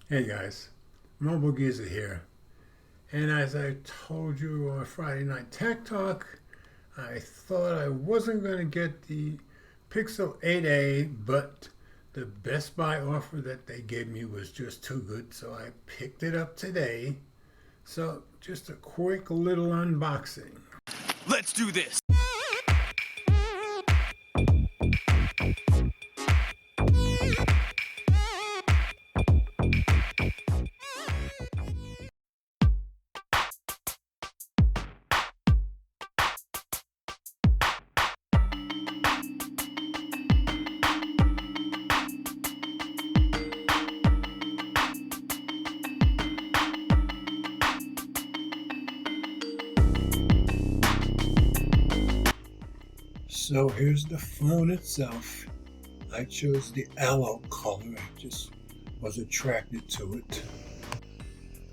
Hey guys, Mobile Geezer here. And as I told you on Friday Night Tech Talk, I thought I wasn't going to get the Pixel 8a, but the Best Buy offer that they gave me was just too good, so I picked it up today. So, just a quick little unboxing. Let's do this! So, here's the phone itself. I chose the aloe color, I just was attracted to it.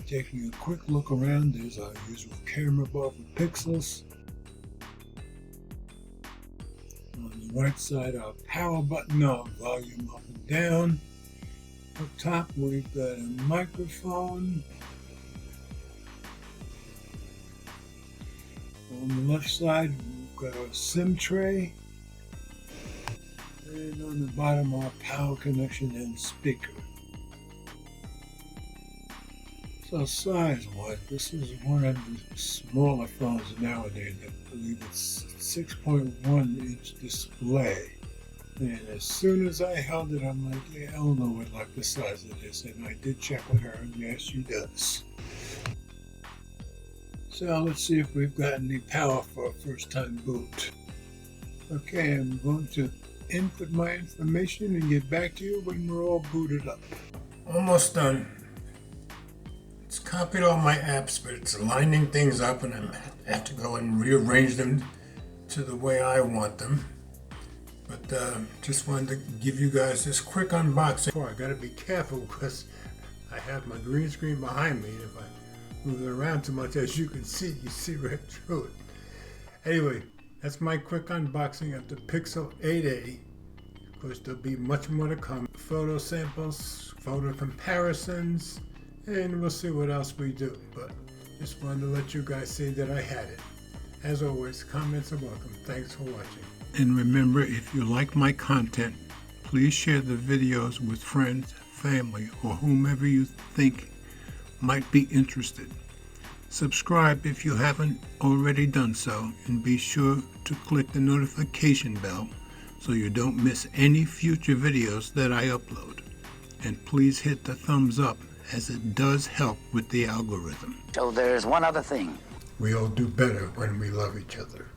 Taking a quick look around, there's our usual camera bar for pixels. On the right side, our power button, our volume up and down. Up top, we've got a microphone. On the left side, we've got our SIM tray. And on the bottom, our power connection and speaker. So size-wise, this is one of the smaller phones nowadays. I believe it's 6.1-inch display. And as soon as I held it, I'm like, yeah, Eleanor would like the size of this. And I did check with her, and yes, she does. So let's see if we've got any power for a first-time boot. Okay, I'm going to input my information and get back to you when we're all booted up. Almost done. It's copied all my apps, but it's lining things up, and I have to go and rearrange them to the way I want them. But just wanted to give you guys this quick unboxing. I gotta be careful because I have my green screen behind me, and if I move it around too much, as you can see, you see right through it. Anyway, that's my quick unboxing of the Pixel 8a. Of course, there'll be much more to come. Photo samples, photo comparisons, and we'll see what else we do. But just wanted to let you guys see that I had it. As always, comments are welcome. Thanks for watching. And remember, if you like my content, please share the videos with friends, family, or whomever you think might be interested. Subscribe if you haven't already done so, and be sure to click the notification bell so you don't miss any future videos that I upload. And please hit the thumbs up, as it does help with the algorithm. So there's one other thing. We all do better when we love each other.